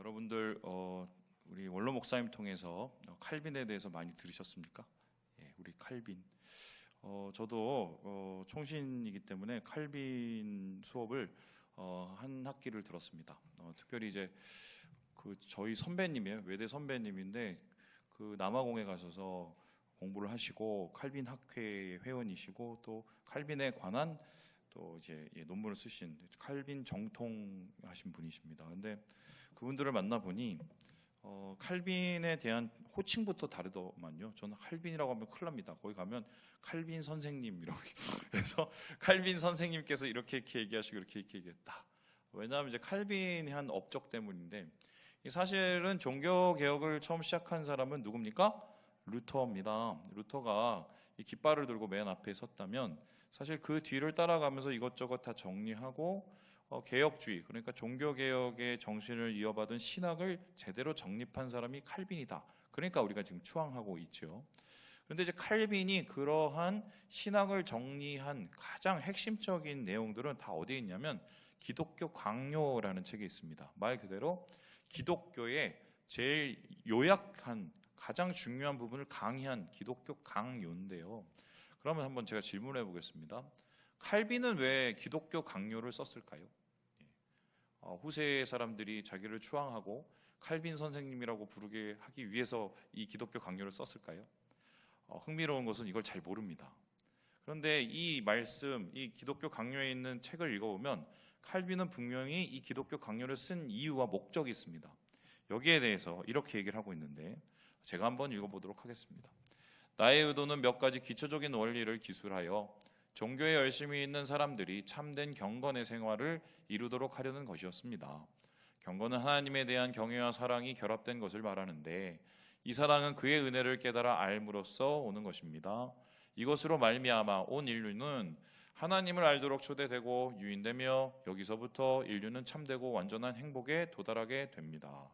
여러분들 우리 원로 목사님 통해서 칼빈에 대해서 많이 들으셨습니까? 우리 칼빈. 저도 총신이기 때문에 칼빈 수업을 한 학기를 들었습니다. 특별히 이제 그 저희 선배님이에요. 외대 선배님인데 그 남아공에 가셔서 공부를 하시고 칼빈 학회 회원이시고 또 칼빈에 관한 또 이제 논문을 쓰신 칼빈 정통하신 분이십니다. 근데 그분들을 만나 보니 칼빈에 대한 호칭부터 다르더만요. 저는 칼빈이라고 하면 큰일 납니다. 거기 가면 칼빈 선생님이라고 해서 칼빈 선생님께서 이렇게 얘기하시고 이렇게 얘기했다. 왜냐하면 이제 칼빈이 한 업적 때문인데 사실은 종교 개혁을 처음 시작한 사람은 누굽니까? 루터입니다. 루터가 이 깃발을 들고 맨 앞에 섰다면 사실 그 뒤를 따라가면서 이것저것 다 정리하고 개혁주의, 그러니까 종교개혁의 정신을 이어받은 신학을 제대로 정립한 사람이 칼빈이다. 그러니까 우리가 지금 추앙하고 있죠. 그런데 이제 칼빈이 그러한 신학을 정리한 가장 핵심적인 내용들은 다 어디에 있냐면 기독교 강요라는 책에 있습니다. 말 그대로 기독교의 제일 요약한 가장 중요한 부분을 강의한 기독교 강요인데요. 그러면 한번 제가 질문해 보겠습니다. 칼빈은 왜 기독교 강요를 썼을까요? 후세 사람들이 자기를 추앙하고 칼빈 선생님이라고 부르게 하기 위해서 이 기독교 강요를 썼을까요? 흥미로운 것은 이걸 잘 모릅니다. 그런데 이 말씀, 이 기독교 강요에 있는 책을 읽어보면 칼빈은 분명히 이 기독교 강요를 쓴 이유와 목적이 있습니다. 여기에 대해서 이렇게 얘기를 하고 있는데 제가 한번 읽어보도록 하겠습니다. 나의 의도는 몇 가지 기초적인 원리를 기술하여 종교에 열심히 있는 사람들이 참된 경건의 생활을 이루도록 하려는 것이었습니다. 경건은 하나님에 대한 경외와 사랑이 결합된 것을 말하는데 이 사랑은 그의 은혜를 깨달아 알므로써 오는 것입니다. 이것으로 말미암아 온 인류는 하나님을 알도록 초대되고 유인되며 여기서부터 인류는 참되고 완전한 행복에 도달하게 됩니다.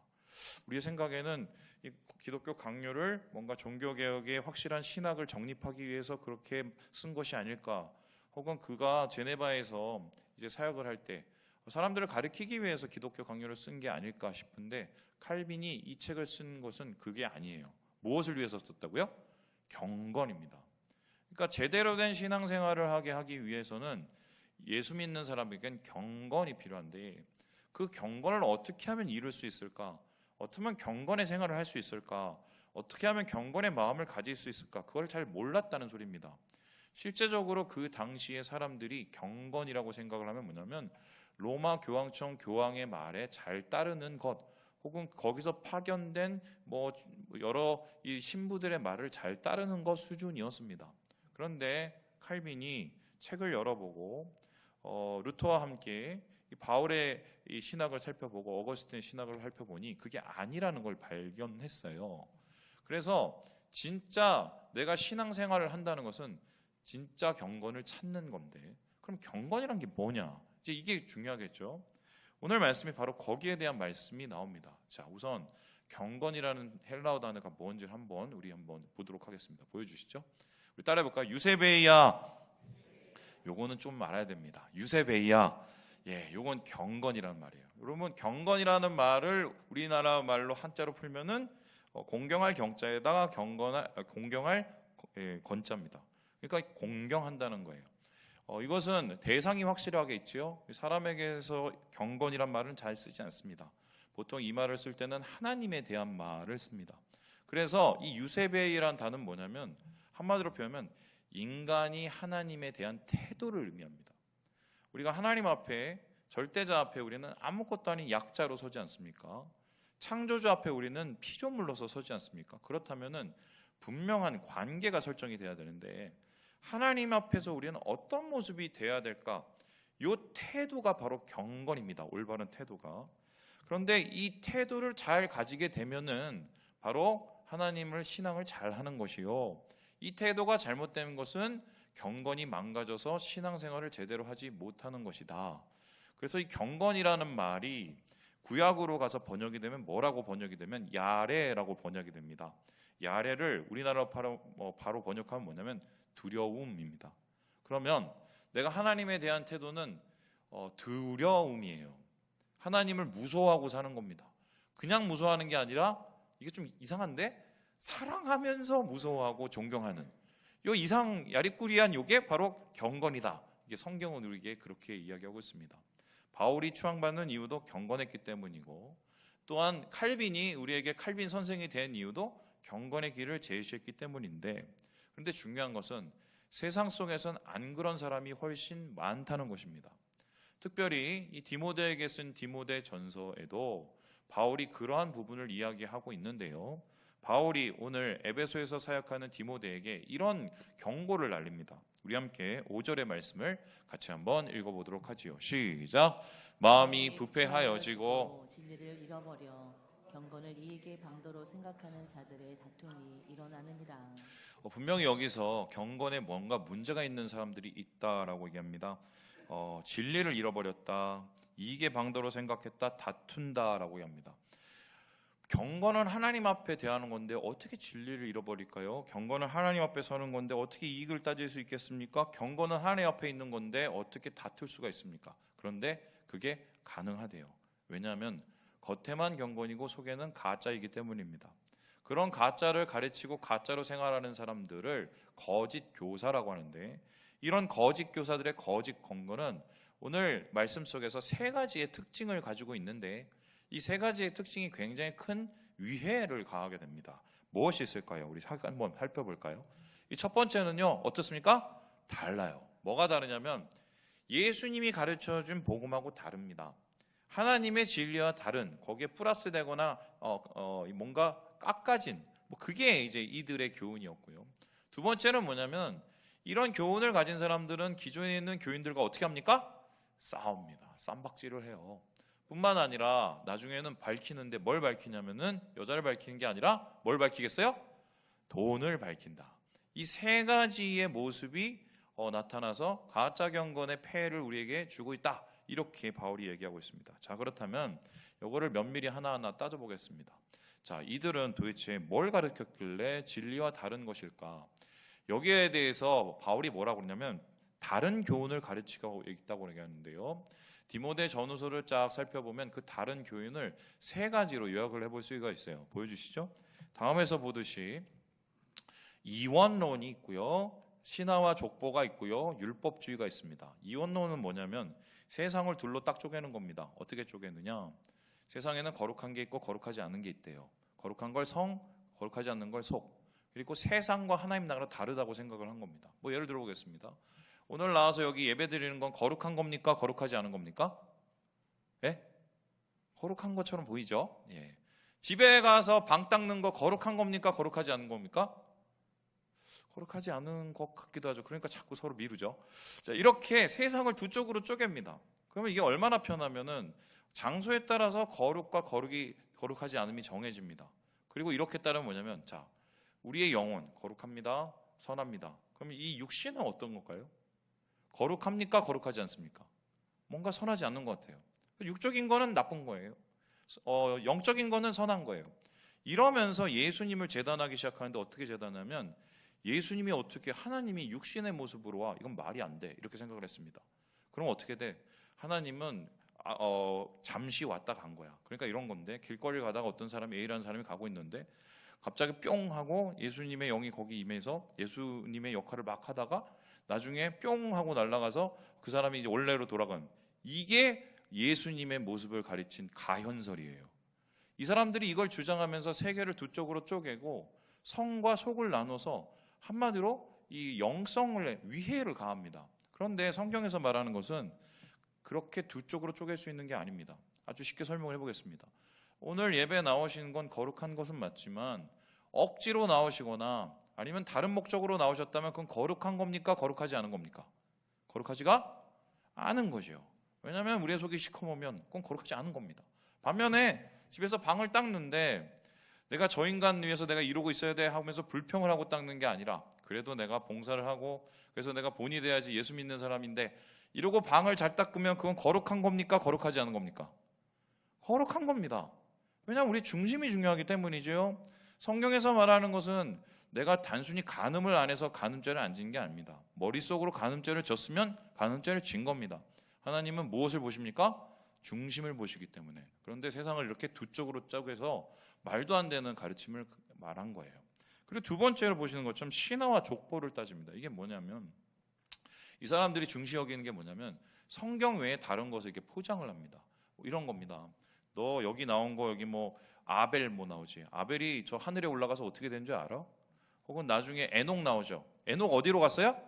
우리의 생각에는 이 기독교 강요를 뭔가 종교개혁의 확실한 신학을 정립하기 위해서 그렇게 쓴 것이 아닐까, 혹은 그가 제네바에서 이제 사역을 할 때 사람들을 가르치기 위해서 기독교 강요를 쓴 게 아닐까 싶은데 칼빈이 이 책을 쓴 것은 그게 아니에요. 무엇을 위해서 썼다고요? 경건입니다. 그러니까 제대로 된 신앙생활을 하기 위해서는 예수 믿는 사람에겐 경건이 필요한데 그 경건을 어떻게 하면 이룰 수 있을까? 어떻게 하면 경건의 생활을 할 수 있을까? 어떻게 하면 경건의 마음을 가질 수 있을까? 그걸 잘 몰랐다는 소리입니다. 실제적으로 그 당시의 사람들이 경건이라고 생각을 하면 뭐냐면 로마 교황청 교황의 말에 잘 따르는 것, 혹은 거기서 파견된 여러 이 신부들의 말을 잘 따르는 것 수준이었습니다. 그런데 칼빈이 책을 열어보고 루터와 함께 이 바울의 이 신학을 살펴보고 어거스틴의 신학을 살펴보니 그게 아니라는 걸 발견했어요. 그래서 진짜 내가 신앙생활을 한다는 것은 진짜 경건을 찾는 건데, 그럼 경건이란 게 뭐냐? 이제 이게 중요하겠죠. 오늘 말씀이 바로 거기에 대한 말씀이 나옵니다. 자, 우선 경건이라는 헬라어 단어가 뭔지를 우리 한번 보도록 하겠습니다. 보여주시죠. 우리 따라해볼까요? 유세베이야. 요거는 좀 알아야 됩니다. 유세베이야. 요건 경건이라는 말이에요. 여러분, 경건이라는 말을 우리나라 말로 한자로 풀면은 공경할 경자에다가 공경할 건자입니다. 그러니까 공경한다는 거예요. 이것은 대상이 확실하게 있죠. 사람에게서 경건이란 말은 잘 쓰지 않습니다. 보통 이 말을 쓸 때는 하나님에 대한 말을 씁니다. 그래서 이 유세베이라는 단어는 뭐냐면 한마디로 표현하면 인간이 하나님에 대한 태도를 의미합니다. 우리가 하나님 앞에, 절대자 앞에 우리는 아무것도 아닌 약자로 서지 않습니까? 창조주 앞에 우리는 피조물로서 서지 않습니까? 그렇다면은 분명한 관계가 설정이 돼야 되는데 하나님 앞에서 우리는 어떤 모습이 돼야 될까? 이 태도가 바로 경건입니다. 올바른 태도가. 그런데 이 태도를 잘 가지게 되면은 바로 하나님을 신앙을 잘 하는 것이요, 이 태도가 잘못된 것은 경건이 망가져서 신앙생활을 제대로 하지 못하는 것이다. 그래서 이 경건이라는 말이 구약으로 가서 번역이 되면 뭐라고 번역이 되면 야레라고 번역이 됩니다. 야레를 우리나라로 바로 번역하면 뭐냐면 두려움입니다. 그러면 내가 하나님에 대한 태도는 두려움이에요. 하나님을 무서워하고 사는 겁니다. 그냥 무서워하는 게 아니라 이게 좀 이상한데 사랑하면서 무서워하고 존경하는 요 이상 야리꾸리한 요게 바로 경건이다. 이게 성경은 우리에게 그렇게 이야기하고 있습니다. 바울이 추앙받는 이유도 경건했기 때문이고, 또한 칼빈이 우리에게 칼빈 선생이 된 이유도 경건의 길을 제시했기 때문인데, 그런데 중요한 것은 세상 속에선 안 그런 사람이 훨씬 많다는 것입니다. 특별히 이 디모데에게 쓴 디모데 전서에도 바울이 그러한 부분을 이야기하고 있는데요. 바울이 오늘 에베소에서 사역하는 디모데에게 이런 경고를 날립니다. 우리 함께 5절의 말씀을 같이 한번 읽어보도록 하지요. 시작. 마음이 부패하여지고 진리를 잃어버려 경건을 이익의 방도로 생각하는 자들의 다툼이 일어나느니라. 분명히 여기서 경건에 뭔가 문제가 있는 사람들이 있다라고 얘기합니다. 진리를 잃어버렸다, 이익의 방도로 생각했다, 다툰다라고 합니다. 경건은 하나님 앞에 대하는 건데 어떻게 진리를 잃어버릴까요? 경건은 하나님 앞에 서는 건데 어떻게 이익을 따질 수 있겠습니까? 경건은 하나님 앞에 있는 건데 어떻게 다툴 수가 있습니까? 그런데 그게 가능하대요. 왜냐하면 겉에만 경건이고 속에는 가짜이기 때문입니다. 그런 가짜를 가르치고 가짜로 생활하는 사람들을 거짓 교사라고 하는데, 이런 거짓 교사들의 거짓 경건은 오늘 말씀 속에서 세 가지의 특징을 가지고 있는데, 이 세 가지의 특징이 굉장히 큰 위해를 가하게 됩니다. 무엇이 있을까요? 우리 한번 살펴볼까요? 이 첫 번째는요, 어떻습니까? 달라요. 뭐가 다르냐면 예수님이 가르쳐준 복음하고 다릅니다. 하나님의 진리와 다른, 거기에 플러스되거나 뭔가 깎아진, 그게 이제 이들의 교훈이었고요. 두 번째는 뭐냐면 이런 교훈을 가진 사람들은 기존에 있는 교인들과 어떻게 합니까? 싸웁니다. 쌈박질을 해요. 뿐만 아니라 나중에는 밝히는데 뭘 밝히냐면은 여자를 밝히는 게 아니라 뭘 밝히겠어요? 돈을 밝힌다. 이 세 가지의 모습이 나타나서 가짜 경건의 폐해를 우리에게 주고 있다. 이렇게 바울이 얘기하고 있습니다. 자, 그렇다면 이거를 면밀히 하나하나 따져보겠습니다. 자, 이들은 도대체 뭘 가르쳤길래 진리와 다른 것일까? 여기에 대해서 바울이 뭐라고 그러냐면 다른 교훈을 가르치고 있다고 얘기하는데요. 디모데 전후서를 쫙 살펴보면 그 다른 교훈을 세 가지로 요약을 해볼 수가 있어요. 보여주시죠. 다음에서 보듯이 이원론이 있고요, 신화와 족보가 있고요, 율법주의가 있습니다. 이원론은 뭐냐면 세상을 둘로 딱 쪼개는 겁니다. 어떻게 쪼개느냐? 세상에는 거룩한 게 있고 거룩하지 않은 게 있대요. 거룩한 걸 성, 거룩하지 않는 걸 속. 그리고 세상과 하나님 나라가 다르다고 생각을 한 겁니다. 예를 들어보겠습니다. 오늘 나와서 여기 예배 드리는 건 거룩한 겁니까? 거룩하지 않은 겁니까? 예? 거룩한 것처럼 보이죠? 예. 집에 가서 방 닦는 거 거룩한 겁니까? 거룩하지 않은 겁니까? 거룩하지 않은 것 같기도 하죠. 그러니까 자꾸 서로 미루죠. 자, 이렇게 세상을 두 쪽으로 쪼갭니다. 그러면 이게 얼마나 편하면은 장소에 따라서 거룩과 거룩하지 않음이 정해집니다. 그리고 이렇게 따르면 뭐냐면, 자, 우리의 영혼 거룩합니다, 선합니다. 그럼 이 육신은 어떤 걸까요? 거룩합니까? 거룩하지 않습니까? 뭔가 선하지 않는 것 같아요. 육적인 거는 나쁜 거예요. 영적인 거는 선한 거예요. 이러면서 예수님을 재단하기 시작하는데 어떻게 재단하면 예수님이 어떻게 하나님이 육신의 모습으로 와? 이건 말이 안 돼. 이렇게 생각을 했습니다. 그럼 어떻게 돼? 하나님은 잠시 왔다 간 거야. 그러니까 이런 건데, 길거리를 가다가 어떤 사람이 A라는 사람이 가고 있는데 갑자기 뿅 하고 예수님의 영이 거기 임해서 예수님의 역할을 막 하다가 나중에 뿅 하고 날아가서 그 사람이 이제 원래로 돌아간, 이게 예수님의 모습을 가르친 가현설이에요. 이 사람들이 이걸 주장하면서 세계를 두 쪽으로 쪼개고 성과 속을 나눠서 한마디로 이 영성을 위해를 가합니다. 그런데 성경에서 말하는 것은 그렇게 두 쪽으로 쪼갤 수 있는 게 아닙니다. 아주 쉽게 설명을 해보겠습니다. 오늘 예배 나오시는 건 거룩한 것은 맞지만 억지로 나오시거나 아니면 다른 목적으로 나오셨다면 그건 거룩한 겁니까? 거룩하지 않은 겁니까? 거룩하지가 않은 거죠. 왜냐하면 우리의 속이 시커매면 그건 거룩하지 않은 겁니다. 반면에 집에서 방을 닦는데 내가 저 인간 위해서 내가 이러고 있어야 돼 하면서 불평을 하고 닦는 게 아니라, 그래도 내가 봉사를 하고 그래서 내가 본이 돼야지 예수 믿는 사람인데 이러고 방을 잘 닦으면 그건 거룩한 겁니까? 거룩하지 않은 겁니까? 거룩한 겁니다. 왜냐하면 우리 중심이 중요하기 때문이죠. 성경에서 말하는 것은 내가 단순히 간음을 안 해서 간음죄를 안 진 게 아닙니다. 머릿속으로 간음죄를 졌으면 간음죄를 진 겁니다. 하나님은 무엇을 보십니까? 중심을 보시기 때문에. 그런데 세상을 이렇게 두 쪽으로 쪼개서 말도 안 되는 가르침을 말한 거예요. 그리고 두 번째로 보시는 것처럼 신화와 족보를 따집니다. 이게 뭐냐면 이 사람들이 중시 여기는 게 뭐냐면 성경 외에 다른 것을 이렇게 포장을 합니다. 이런 겁니다. 너 여기 나온 거 여기 뭐 아벨 뭐 나오지? 아벨이 저 하늘에 올라가서 어떻게 된 줄 알아? 혹은 나중에 에녹 나오죠. 에녹 어디로 갔어요?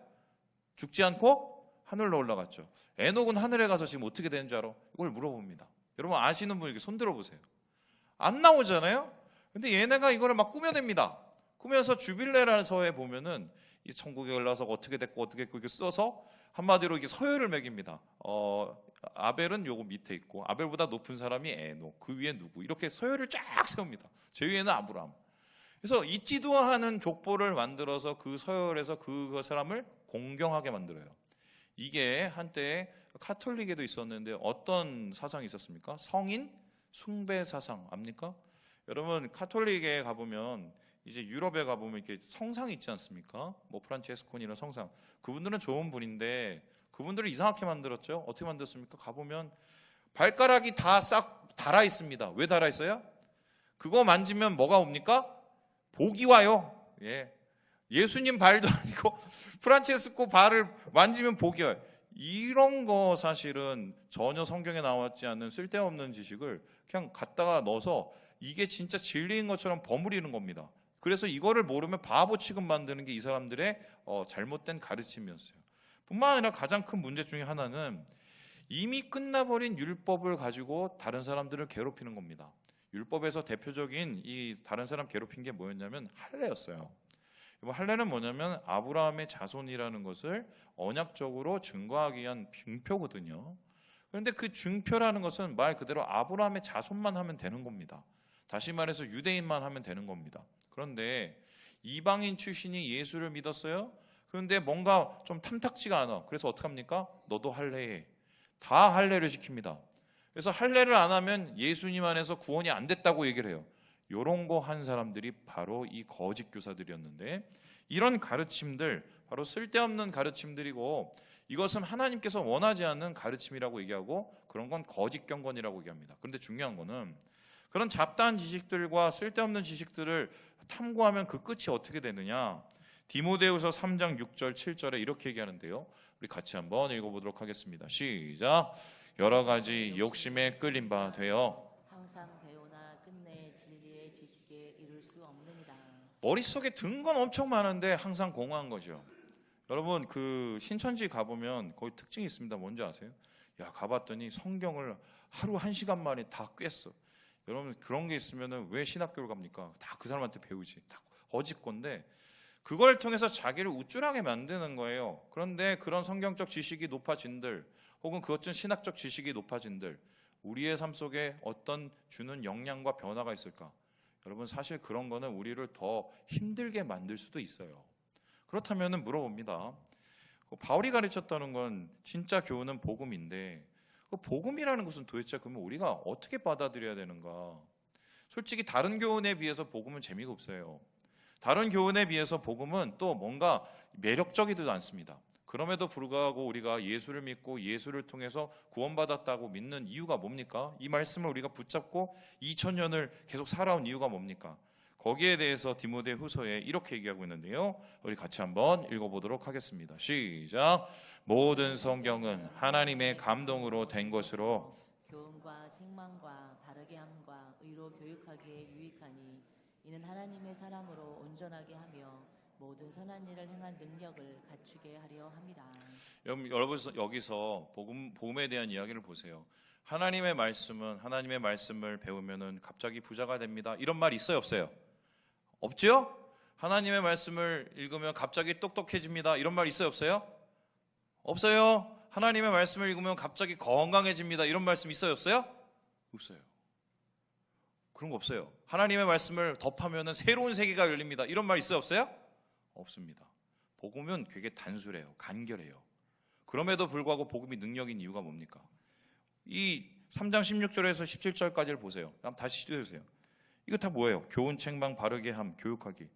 죽지 않고 하늘로 올라갔죠. 에녹은 하늘에 가서 지금 어떻게 되는 줄 알아? 이걸 물어봅니다. 여러분 아시는 분 이렇게 손 들어보세요. 안 나오잖아요. 근데 얘네가 이거를 막 꾸며냅니다. 꾸며서 주빌레라서에 보면은 이 천국에 올라서 어떻게 됐고 어떻게 됐고 이렇게 써서 한마디로 이게 서열을 매깁니다. 아벨은 요거 밑에 있고 아벨보다 높은 사람이 에녹, 그 위에 누구 이렇게 서열을 쫙 세웁니다. 제 위에는 아브라함. 그래서 잊지도 않은 족보를 만들어서 그 서열에서 그 사람을 공경하게 만들어요. 이게 한때 카톨릭에도 있었는데 어떤 사상이 있었습니까? 성인 숭배 사상 압니까? 여러분 카톨릭에 가보면 이제 유럽에 가보면 이렇게 성상이 있지 않습니까? 뭐 프란체스코니나 성상, 그분들은 좋은 분인데 그분들을 이상하게 만들었죠. 어떻게 만들었습니까? 가보면 발가락이 다 싹 달아 있습니다. 왜 달아 있어요? 그거 만지면 뭐가 옵니까? 복이 와요. 예수님 발도 아니고 프란체스코 발을 만지면 복이 와요. 이런 거 사실은 전혀 성경에 나왔지 않는 쓸데없는 지식을 그냥 갖다가 넣어서 이게 진짜 진리인 것처럼 버무리는 겁니다. 그래서 이거를 모르면 바보 취급 만드는 게 이 사람들의 잘못된 가르침이었어요. 뿐만 아니라 가장 큰 문제 중에 하나는 이미 끝나버린 율법을 가지고 다른 사람들을 괴롭히는 겁니다. 율법에서 대표적인 이 다른 사람 괴롭힌 게 뭐였냐면 할례였어요. 할례는 뭐냐면 아브라함의 자손이라는 것을 언약적으로 증거하기 위한 증표거든요. 그런데 그 증표라는 것은 말 그대로 아브라함의 자손만 하면 되는 겁니다. 다시 말해서 유대인만 하면 되는 겁니다. 그런데 이방인 출신이 예수를 믿었어요. 그런데 뭔가 좀 탐탁지가 않아. 그래서 어떡합니까? 너도 할례해. 다 할례를 시킵니다. 그래서 할례를 안 하면 예수님 안에서 구원이 안 됐다고 얘기를 해요. 이런 거 한 사람들이 바로 이 거짓 교사들이었는데, 이런 가르침들 바로 쓸데없는 가르침들이고 이것은 하나님께서 원하지 않는 가르침이라고 얘기하고 그런 건 거짓 경건이라고 얘기합니다. 그런데 중요한 거는 그런 잡다한 지식들과 쓸데없는 지식들을 탐구하면 그 끝이 어떻게 되느냐. 디모데후서 3장 6절 7절에 이렇게 얘기하는데요. 우리 같이 한번 읽어보도록 하겠습니다. 시작. 여러 가지 욕심에 끌린 바 되어 항상 배우나 끝내 진리의 지식에 이룰 수 없느니라. 머릿속에 든 건 엄청 많은데 항상 공허한 거죠. 여러분 그 신천지 가보면 거기 특징이 있습니다. 뭔지 아세요? 야 가봤더니 성경을 하루 1시간 만에 다 꿰어. 여러분 그런 게 있으면 왜 신학교를 갑니까? 다 그 사람한테 배우지. 다 거짓 건데 그걸 통해서 자기를 우쭐하게 만드는 거예요. 그런데 그런 성경적 지식이 높아진들 혹은 그것은 신학적 지식이 높아진들 우리의 삶 속에 어떤 주는 영향과 변화가 있을까? 여러분 사실 그런 거는 우리를 더 힘들게 만들 수도 있어요. 그렇다면 물어봅니다. 바울이 가르쳤다는 건 진짜 교훈은 복음인데 그 복음이라는 것은 도대체 그러면 우리가 어떻게 받아들여야 되는가? 솔직히 다른 교훈에 비해서 복음은 재미가 없어요. 다른 교훈에 비해서 복음은 또 뭔가 매력적이지도 않습니다. 그럼에도 불구하고 우리가 예수를 믿고 예수를 통해서 구원받았다고 믿는 이유가 뭡니까? 이 말씀을 우리가 붙잡고 2000년을 계속 살아온 이유가 뭡니까? 거기에 대해서 디모데 후서에 이렇게 얘기하고 있는데요. 우리 같이 한번 읽어보도록 하겠습니다. 시작. 모든 성경은 하나님의 감동으로 된 것으로 교훈과 책망과 바르게 함과 의로 교육하기에 유익하니 이는 하나님의 사람으로 온전하게 하며 모든 선한 일을 행할 능력을 갖추게 하려 함이라. 여러분 여기서 복음에 대한 이야기를 보세요. 하나님의 말씀을 배우면은 갑자기 부자가 됩니다. 이런 말 있어요, 없어요? 없죠? 하나님의 말씀을 읽으면 갑자기 똑똑해집니다. 이런 말 있어요, 없어요? 없어요. 하나님의 말씀을 읽으면 갑자기 건강해집니다. 이런 말씀 있어요, 없어요? 없어요. 그런 거 없어요. 하나님의 말씀을 덮하면은 새로운 세계가 열립니다. 이런 말 있어요, 없어요? 없습니다. 복음은 되게 단순해요. 간결해요. 그럼에도 불구하고 복음이 능력인 이유가 뭡니까? 이 3장 16절에서 17절까지를 보세요. 한번 다시 시도해주세요. 이거 다 뭐예요? 교훈, 책망, 바르게 함, 교육하기.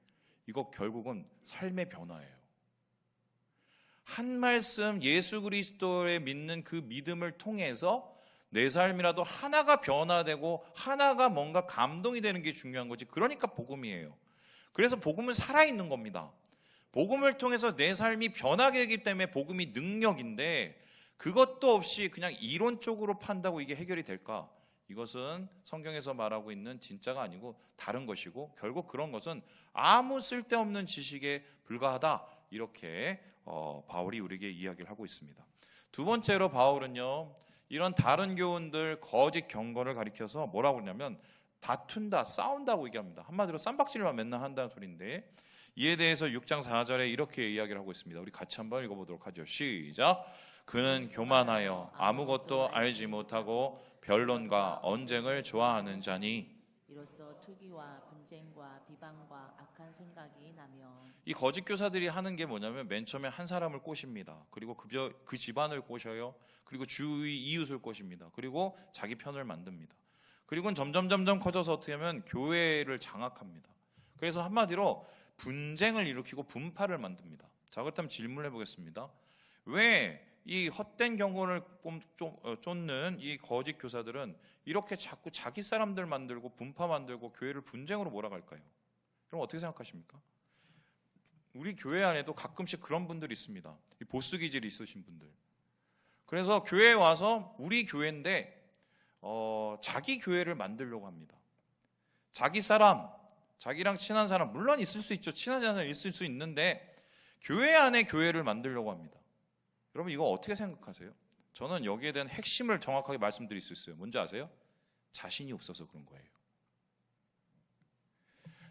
이거 결국은 삶의 변화예요. 한 말씀 예수 그리스도에 믿는 그 믿음을 통해서 내 삶이라도 하나가 변화되고 하나가 뭔가 감동이 되는 게 중요한 거지. 그러니까 복음이에요. 그래서 복음은 살아있는 겁니다. 복음을 통해서 내 삶이 변하게 되기 때문에 복음이 능력인데, 그것도 없이 그냥 이론적으로 판다고 이게 해결이 될까? 이것은 성경에서 말하고 있는 진짜가 아니고 다른 것이고, 결국 그런 것은 아무 쓸데없는 지식에 불과하다, 이렇게 바울이 우리에게 이야기를 하고 있습니다. 두 번째로 바울은요, 이런 다른 교훈들, 거짓 경건을 가리켜서 뭐라고 그러냐면 다툰다, 싸운다고 얘기합니다. 한마디로 쌈박질만 맨날 한다는 소리인데, 이에 대해서 6장 4절에 이렇게 이야기를 하고 있습니다. 우리 같이 한번 읽어보도록 하죠. 시작. 그는 교만하여 아무것도 알지 못하고 변론과 언쟁을 좋아하는 자니, 이로써 투기와 분쟁과 비방과 악한 생각이 나며. 이 거짓 교사들이 하는 게 뭐냐면 맨 처음에 한 사람을 꼬십니다. 그리고 그 집안을 꼬셔요. 그리고 주위 이웃을 꼬십니다. 그리고 자기 편을 만듭니다. 그리고 점점 커져서 어떻게 하면 교회를 장악합니다. 그래서 한마디로 분쟁을 일으키고 분파를 만듭니다. 자, 그렇다면 질문을 해보겠습니다. 왜 이 헛된 경건을 쫓는 이 거짓 교사들은 이렇게 자꾸 자기 사람들 만들고 분파 만들고 교회를 분쟁으로 몰아갈까요? 그럼 어떻게 생각하십니까? 우리 교회 안에도 가끔씩 그런 분들이 있습니다. 이 보스 기질이 있으신 분들. 그래서 교회에 와서 우리 교회인데 자기 교회를 만들려고 합니다. 자기 사람, 자기랑 친한 사람, 물론 있을 수 있죠. 친하지 않은 사람 있을 수 있는데 교회 안에 교회를 만들려고 합니다. 여러분, 이거 어떻게 생각하세요? 저는 여기에 대한 핵심을 정확하게 말씀드릴 수 있어요. 뭔지 아세요? 자신이 없어서 그런 거예요.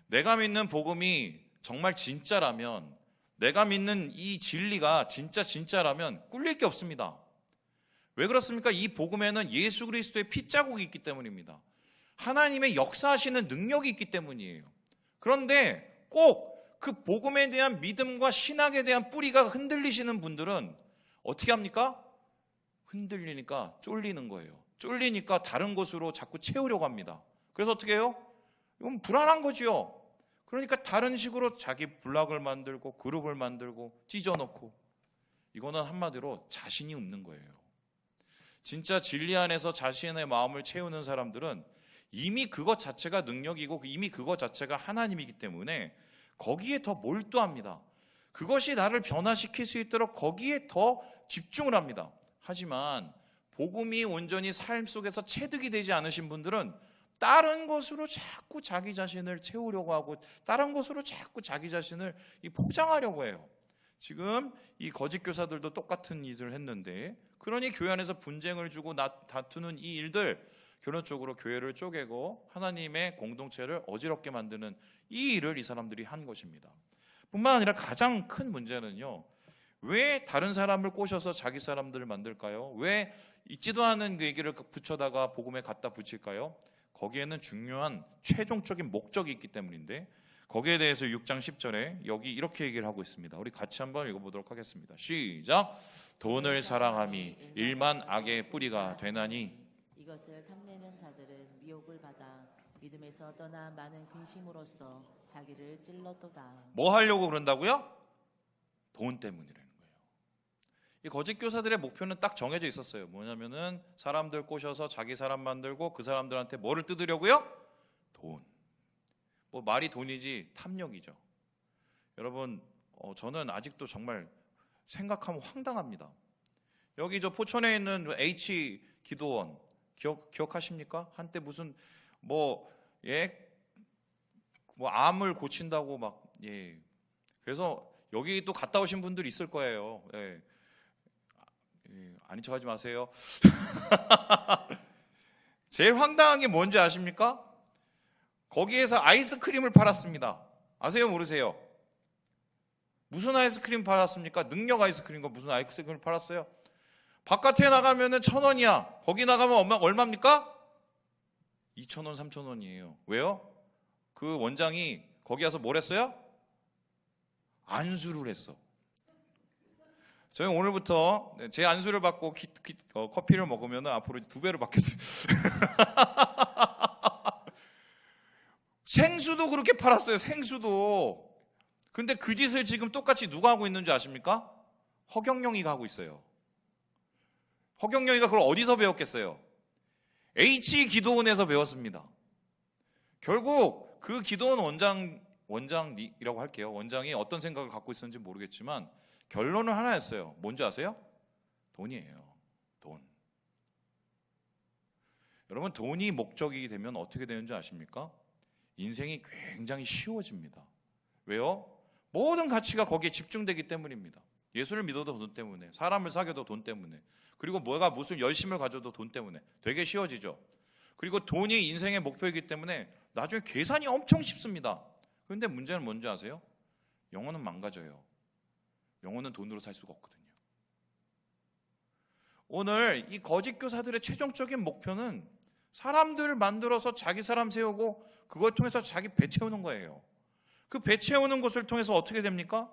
내가 믿는 복음이 정말 진짜라면, 내가 믿는 이 진리가 진짜라면 꿀릴 게 없습니다. 왜 그렇습니까? 이 복음에는 예수 그리스도의 핏자국이 있기 때문입니다. 하나님의 역사하시는 능력이 있기 때문이에요. 그런데 꼭 그 복음에 대한 믿음과 신학에 대한 뿌리가 흔들리시는 분들은 어떻게 합니까? 흔들리니까 쫄리는 거예요. 쫄리니까 다른 것으로 자꾸 채우려고 합니다. 그래서 어떻게 해요? 이건 불안한 거지요. 그러니까 다른 식으로 자기 블락을 만들고 그룹을 만들고 찢어놓고, 이거는 한마디로 자신이 없는 거예요. 진짜 진리 안에서 자신의 마음을 채우는 사람들은 이미 그것 자체가 능력이고 이미 그것 자체가 하나님이기 때문에 거기에 더 몰두합니다. 그것이 나를 변화시킬 수 있도록 거기에 더 집중을 합니다. 하지만 복음이 온전히 삶 속에서 체득이 되지 않으신 분들은 다른 것으로 자꾸 자기 자신을 채우려고 하고 다른 것으로 자꾸 자기 자신을 포장하려고 해요. 지금 이 거짓 교사들도 똑같은 일을 했는데, 그러니 교회 안에서 분쟁을 주고 다투는 이 일들, 결론적으로 교회를 쪼개고 하나님의 공동체를 어지럽게 만드는 이 일을 이 사람들이 한 것입니다. 뿐만 아니라 가장 큰 문제는요, 왜 다른 사람을 꼬셔서 자기 사람들을 만들까요? 왜 있지도 않은 그 얘기를 붙여다가 복음에 갖다 붙일까요? 거기에는 중요한 최종적인 목적이 있기 때문인데, 거기에 대해서 6장 10절에 여기 이렇게 얘기를 하고 있습니다. 우리 같이 한번 읽어보도록 하겠습니다. 시작. 돈을 사랑함이 일만 악의 뿌리가 되나니, 이것을 탐내는 자들은 미혹을 받아 믿음에서 떠나 많은 근심으로써 자기를 찔렀도다. 뭐 하려고 그런다고요? 돈 때문이라는 거예요. 이 거짓 교사들의 목표는 딱 정해져 있었어요. 뭐냐면은 사람들 꼬셔서 자기 사람 만들고 그 사람들한테 뭐를 뜯으려고요? 돈. 뭐 말이 돈이지 탐욕이죠. 여러분, 저는 아직도 정말 생각하면 황당합니다. 여기 저 포천에 있는 H 기도원 기억하십니까? 한때 무슨 암을 고친다고 그래서 여기 또 갔다 오신 분들 있을 거예요. 아닌 척하지 마세요. 제일 황당한 게 뭔지 아십니까? 거기에서 아이스크림을 팔았습니다. 아세요, 모르세요? 무슨 아이스크림 팔았습니까? 능력 아이스크림과 무슨 아이스크림을 팔았어요? 바깥에 나가면은 1,000원이야. 거기 나가면 얼마입니까? 2,000원, 3,000원이에요. 왜요? 그 원장이 거기 와서 뭘 했어요? 안수를 했어. 저희 오늘부터 제 안수를 받고 커피를 먹으면 앞으로 2배로 받겠어요. 생수도 그렇게 팔았어요. 생수도. 근데 그 짓을 지금 똑같이 누가 하고 있는지 아십니까? 허경영이가 하고 있어요. 허경영이가 그걸 어디서 배웠겠어요? H 기도원에서 배웠습니다. 결국 그 기도원 원장이라고 할게요. 원장이 어떤 생각을 갖고 있었는지 모르겠지만 결론은 하나였어요. 뭔지 아세요? 돈이에요. 돈. 여러분, 돈이 목적이 되면 어떻게 되는지 아십니까? 인생이 굉장히 쉬워집니다. 왜요? 모든 가치가 거기에 집중되기 때문입니다. 예수를 믿어도 돈 때문에, 사람을 사귀어도 돈 때문에, 그리고 무슨 열심을 가져도 돈 때문에 되게 쉬워지죠. 그리고 돈이 인생의 목표이기 때문에 나중에 계산이 엄청 쉽습니다. 그런데 문제는 뭔지 아세요? 영혼은 망가져요. 영혼은 돈으로 살 수가 없거든요. 오늘 이 거짓 교사들의 최종적인 목표는 사람들을 만들어서 자기 사람 세우고 그걸 통해서 자기 배 채우는 거예요. 그 배 채우는 것을 통해서 어떻게 됩니까?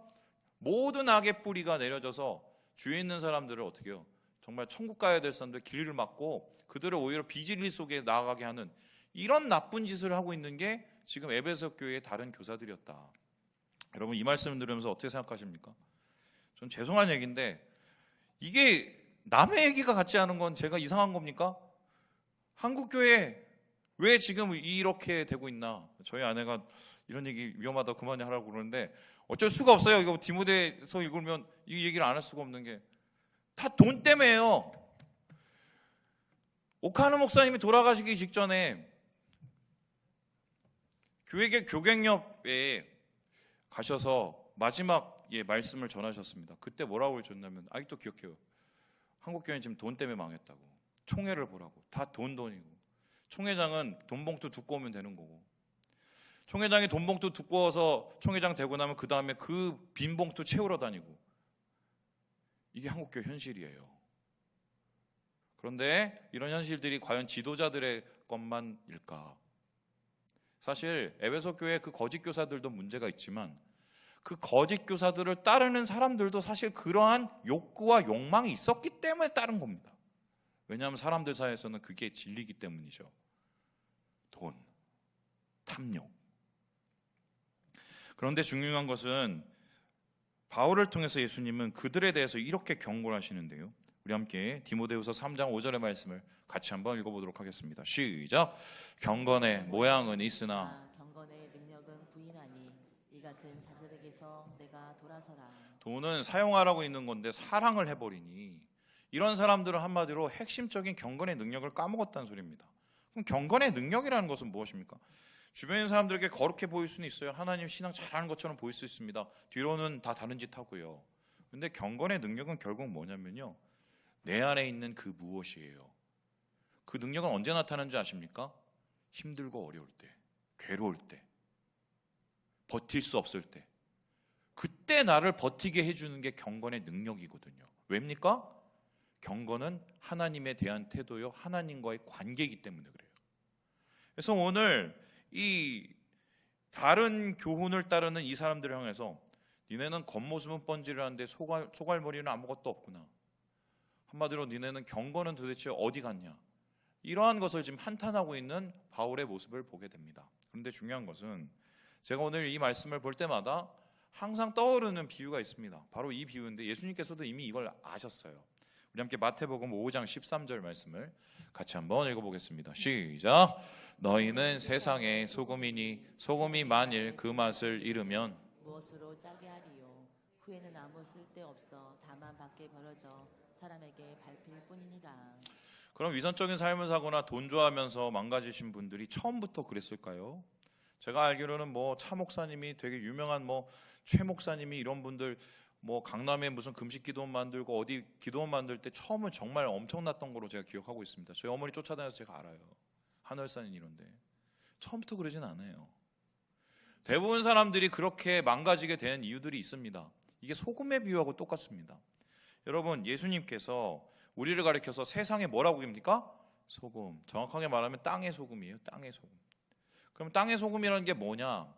모든 악의 뿌리가 내려져서 주위에 있는 사람들을 어떻게 해요? 정말 천국 가야 될 사람들 길을 막고 그들을 오히려 비진리 속에 나아가게 하는 이런 나쁜 짓을 하고 있는 게 지금 에베소 교회의 다른 교사들이었다. 여러분, 이 말씀을 들으면서 어떻게 생각하십니까? 전 죄송한 얘기인데 이게 남의 얘기가 같지 않은 건 제가 이상한 겁니까? 한국교회 왜 지금 이렇게 되고 있나? 저희 아내가 이런 얘기 위험하다 그만해 하라고 그러는데 어쩔 수가 없어요. 이거 디모데서 읽으면 이 얘기를 안 할 수가 없는 게 다 돈 때문에요. 오카노 목사님이 돌아가시기 직전에 교회계 교갱협에 가셔서 마지막 말씀을 전하셨습니다. 그때 뭐라고 해줬냐면 아직도 기억해요. 한국교회는 지금 돈 때문에 망했다고. 총회를 보라고. 다 돈이고. 총회장은 돈봉투 두꺼우면 되는 거고. 총회장이 돈봉투 두꺼워서 총회장 되고 나면 그 다음에 그 빈 봉투 채우러 다니고. 이게 한국교회 현실이에요. 그런데 이런 현실들이 과연 지도자들의 것만일까? 사실 에베소 교회 그 거짓 교사들도 문제가 있지만 그 거짓 교사들을 따르는 사람들도 사실 그러한 욕구와 욕망이 있었기 때문에 따른 겁니다. 왜냐하면 사람들 사이에서는 그게 진리이기 때문이죠. 돈, 탐욕. 그런데 중요한 것은 바울을 통해서 예수님은 그들에 대해서 이렇게 경고를 하시는데요. 우리 함께 디모데후서 3장 5절의 말씀을 같이 한번 읽어보도록 하겠습니다. 시작. 경건의 모양은 있으나 경건의 능력은 부인하니 이 같은 자들에게서 내가 돌아서라. 돈은 사용하라고 있는 건데 사랑을 해버리니 이런 사람들은 한마디로 핵심적인 경건의 능력을 까먹었다는 소리입니다. 그럼 경건의 능력이라는 것은 무엇입니까? 주변의 사람들에게 거룩해 보일 수는 있어요. 하나님 신앙 잘하는 것처럼 보일 수 있습니다. 뒤로는 다 다른 짓 하고요. 그런데 경건의 능력은 결국 뭐냐면요, 내 안에 있는 그 무엇이에요. 그 능력은 언제 나타나는지 아십니까? 힘들고 어려울 때, 괴로울 때, 버틸 수 없을 때, 그때 나를 버티게 해주는 게 경건의 능력이거든요. 왜입니까? 경건은 하나님에 대한 태도요, 하나님과의 관계이기 때문에 그래요. 그래서 오늘 이 다른 교훈을 따르는 이 사람들을 향해서 니네는 겉모습은 번지르한데 소갈머리는 아무것도 없구나. 한마디로 니네는 경건은 도대체 어디 갔냐. 이러한 것을 지금 한탄하고 있는 바울의 모습을 보게 됩니다. 그런데 중요한 것은 제가 오늘 이 말씀을 볼 때마다 항상 떠오르는 비유가 있습니다. 바로 이 비유인데 예수님께서도 이미 이걸 아셨어요. 우리 함께 마태복음 5장 13절 말씀을 같이 한번 읽어보겠습니다. 시작. 너희는 세상의 소금이니 소금이 만일 그 맛을 잃으면 무엇으로 짜게 하리요. 후에는 아무 쓸데없어 다만 밖에 버려져 사람에게 밟힐 뿐이니라. 그럼 위선적인 삶을 사거나 돈 좋아하면서 망가지신 분들이 처음부터 그랬을까요? 제가 알기로는 뭐 차 목사님이 되게 유명한 최 목사님이 이런 분들 강남에 무슨 금식 기도원 만들고 어디 기도원 만들 때 처음은 정말 엄청났던 거로 제가 기억하고 있습니다. 저희 어머니 쫓아다녀서 제가 알아요. 한월산 이런데 처음부터 그러진 않아요. 대부분 사람들이 그렇게 망가지게 되는 이유들이 있습니다. 이게 소금의 비유하고 똑같습니다. 여러분, 예수님께서 우리를 가리켜서 세상에 뭐라고 합니까? 소금. 정확하게 말하면 땅의 소금이에요. 땅의 소금. 그럼 땅의 소금이라는 게 뭐냐?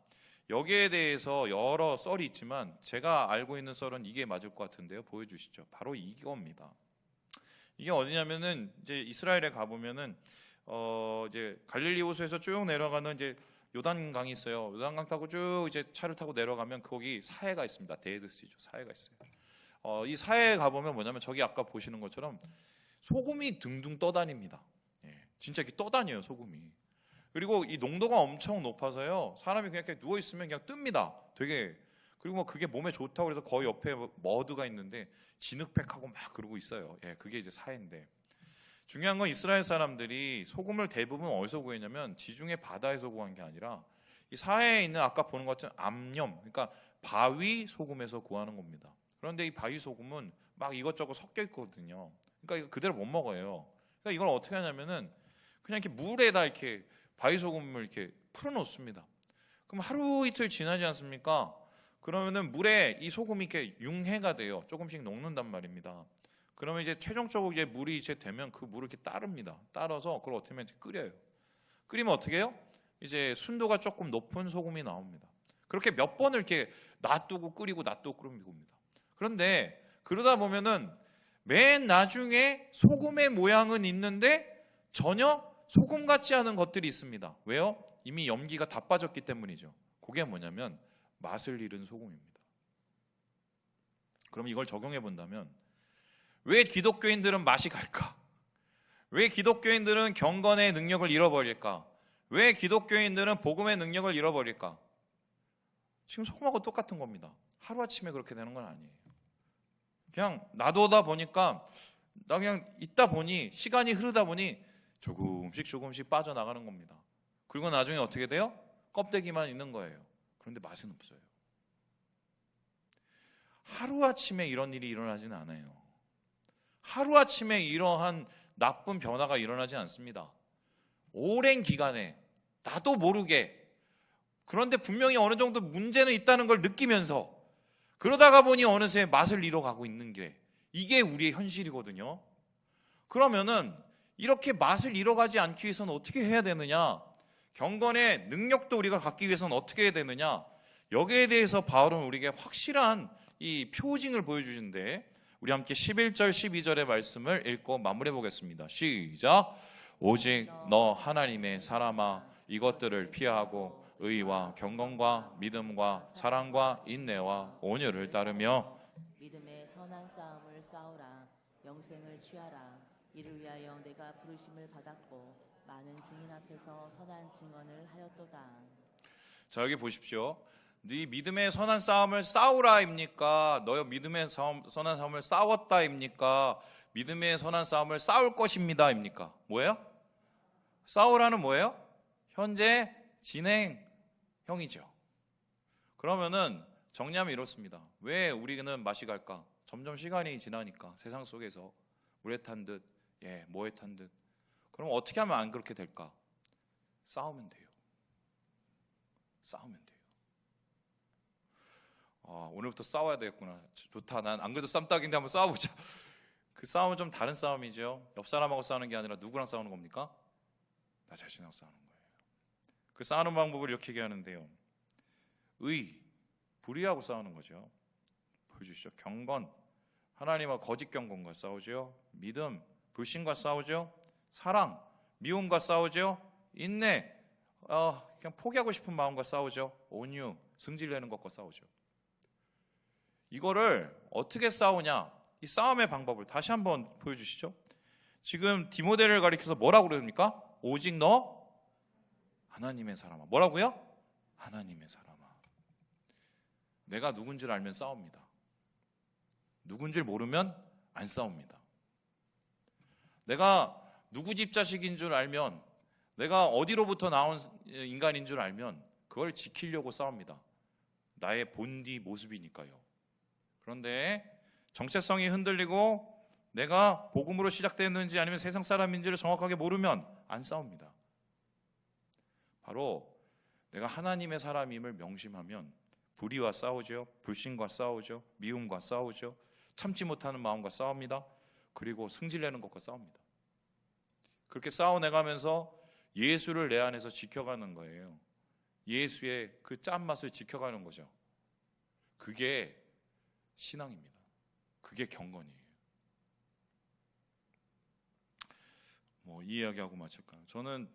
여기에 대해서 여러 썰이 있지만 제가 알고 있는 썰은 이게 맞을 것 같은데요. 보여주시죠. 바로 이겁니다. 이게 어디냐면은 이제 이스라엘에 가보면은 이제 갈릴리 호수에서 쭉 내려가는 이제 요단강이 있어요. 요단강 타고 쭉 이제 차를 타고 내려가면 거기 사해가 있습니다. 데드시죠. 사해가 있어요. 이 사해에 가보면 뭐냐면 저기 아까 보시는 것처럼 소금이 둥둥 떠다닙니다. 진짜 이렇게 떠다녀요, 소금이. 그리고 이 농도가 엄청 높아서요, 사람이 그냥 이렇게 누워 있으면 그냥 뜹니다. 되게. 그리고 뭐 그게 몸에 좋다고 그래서 거의 옆에 머드가 있는데 진흙팩하고 막 그러고 있어요. 예, 그게 이제 사해인데, 중요한 건 이스라엘 사람들이 소금을 대부분 어디서 구했냐면 지중해 바다에서 구한 게 아니라 이 사해에 있는 아까 보는 것 같은 암염, 그러니까 바위 소금에서 구하는 겁니다. 그런데 이 바위 소금은 막 이것저것 섞여 있거든요. 그러니까 이거 그대로 못 먹어요. 그러니까 이걸 어떻게 하냐면은 그냥 이렇게 물에다 이렇게 바위 소금을 이렇게 풀어 놓습니다. 그럼 하루 이틀 지나지 않습니까? 그러면은 물에 이 소금이 이렇게 융해가 돼요. 조금씩 녹는단 말입니다. 그러면 이제 최종적으로 이제 물이 이제 되면 그 물을 이렇게 따릅니다. 따라서 그걸 어떻게 하면 끓여요. 끓이면 어떻게 해요? 이제 순도가 조금 높은 소금이 나옵니다. 그렇게 몇 번을 이렇게 놔두고 끓이고 놔두고 끓이고 봅니다. 그런데 그러다 보면은 맨 나중에 소금의 모양은 있는데 전혀 소금 같지 않은 것들이 있습니다. 왜요? 이미 염기가 다 빠졌기 때문이죠. 그게 뭐냐면 맛을 잃은 소금입니다. 그럼 이걸 적용해 본다면 왜 기독교인들은 맛이 갈까? 왜 기독교인들은 경건의 능력을 잃어버릴까? 왜 기독교인들은 복음의 능력을 잃어버릴까? 지금 소금하고 똑같은 겁니다. 하루아침에 그렇게 되는 건 아니에요. 그냥 놔두다 보니까 나 그냥 있다 보니 시간이 흐르다 보니 조금씩 빠져나가는 겁니다. 그리고 나중에 어떻게 돼요? 껍데기만 있는 거예요. 그런데 맛은 없어요. 하루아침에 이런 일이 일어나지는 않아요. 하루아침에 이러한 나쁜 변화가 일어나지 않습니다. 오랜 기간에 나도 모르게, 그런데 분명히 어느 정도 문제는 있다는 걸 느끼면서 그러다가 보니 어느새 맛을 잃어가고 있는 게 이게 우리의 현실이거든요. 그러면은 이렇게 맛을 잃어가지 않기 위해서는 어떻게 해야 되느냐? 경건의 능력도 우리가 갖기 위해서는 어떻게 해야 되느냐? 여기에 대해서 바울은 우리에게 확실한 이 표징을 보여주는데, 우리 함께 11절 12절의 말씀을 읽고 마무리해 보겠습니다. 시작. 오직 너 하나님의 사람아, 이것들을 피하고 의와 경건과 믿음과 사랑과 인내와 온유를 따르며 믿음의 선한 싸움을 싸우라. 영생을 취하라. 이를 위하여 내가 부르심을 받았고 많은 증인 앞에서 선한 증언을 하였도다. 자, 여기 보십시오. 네 믿음의 선한 싸움을 싸우라입니까? 너의 믿음의 선한 싸움을 싸웠다입니까? 믿음의 선한 싸움을 싸울 것입니다입니까? 뭐예요? 싸우라는 뭐예요? 현재 진행형이죠. 그러면은 정리하면 이렇습니다. 왜 우리는 맛이 갈까? 점점 시간이 지나니까 세상 속에서 물에 탄 듯, 뭐에 탄 듯. 그럼 어떻게 하면 안 그렇게 될까? 싸우면 돼요. 싸우면 돼요. 오늘부터 싸워야 되겠구나. 좋다. 난 안 그래도 쌈딱인데 한번 싸워보자. 그 싸움은 좀 다른 싸움이죠. 옆 사람하고 싸우는 게 아니라 누구랑 싸우는 겁니까? 나 자신하고 싸우는 거예요. 그 싸우는 방법을 이렇게 얘기하는데요. 불의하고 싸우는 거죠. 보여주시죠. 경건, 하나님과 거짓 경건과 싸우죠. 믿음, 불신과 싸우죠. 사랑, 미움과 싸우죠. 인내, 그냥 포기하고 싶은 마음과 싸우죠. 온유, 승질내는 것과 싸우죠. 이거를 어떻게 싸우냐? 이 싸움의 방법을 다시 한번 보여주시죠. 지금 디모데를 가리켜서 뭐라고 그럽니까? 오직 너 하나님의 사람아. 뭐라고요? 하나님의 사람아. 내가 누군 줄 알면 싸웁니다. 누군 줄 모르면 안 싸웁니다. 내가 누구 집 자식인 줄 알면, 내가 어디로부터 나온 인간인 줄 알면 그걸 지키려고 싸웁니다. 나의 본디 모습이니까요. 그런데 정체성이 흔들리고 내가 복음으로 시작됐는지 아니면 세상 사람인지를 정확하게 모르면 안 싸웁니다. 바로 내가 하나님의 사람임을 명심하면 불의와 싸우죠. 불신과 싸우죠. 미움과 싸우죠. 참지 못하는 마음과 싸웁니다. 그리고 승질내는 것과 싸웁니다. 그렇게 싸워내가면서 예수를 내 안에서 지켜가는 거예요. 예수의 그 짠맛을 지켜가는 거죠. 그게 신앙입니다. 그게 경건이에요. 이 이야기하고 마칠까요? 저는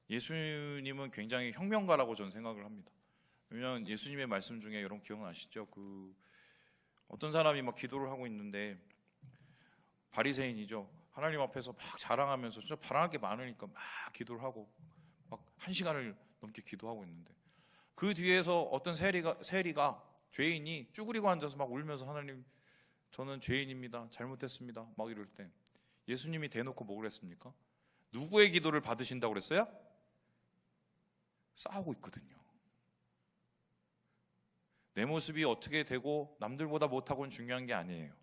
예수님은 굉장히 혁명가라고 저는 생각을 합니다. 왜냐하면 예수님의 말씀 중에 여러분 기억나시죠? 어떤 사람이 막 기도를 하고 있는데 바리새인이죠. 하나님 앞에서 막 자랑하면서 진짜 바랄 게 많으니까 막 기도를 하고 막 1시간을 넘게 기도하고 있는데 그 뒤에서 어떤 세리가 죄인이 쭈그리고 앉아서 막 울면서 하나님 저는 죄인입니다. 잘못했습니다. 막 이럴 때 예수님이 대놓고 뭐 그랬습니까? 누구의 기도를 받으신다고 그랬어요? 싸우고 있거든요. 내 모습이 어떻게 되고 남들보다 못하고는 중요한 게 아니에요.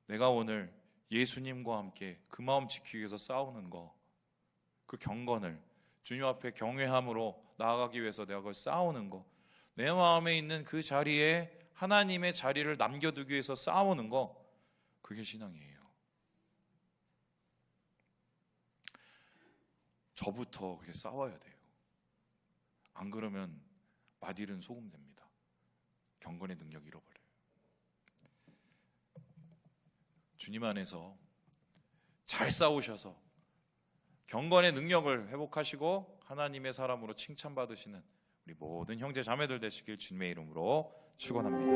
내가 오늘 예수님과 함께 그 마음 지키기 위해서 싸우는 거, 그 경건을 주님 앞에 경외함으로 나아가기 위해서 내가 그걸 싸우는 거, 내 마음에 있는 그 자리에 하나님의 자리를 남겨두기 위해서 싸우는 거, 그게 신앙이에요. 저부터 그렇게 싸워야 돼요. 안 그러면 맛일은 소금 됩니다. 경건의 능력 잃어버려요. 주님 안에서 잘 싸우셔서 경건의 능력을 회복하시고 하나님의 사람으로 칭찬받으시는 우리 모든 형제 자매들 되시길 주님의 이름으로 축원합니다.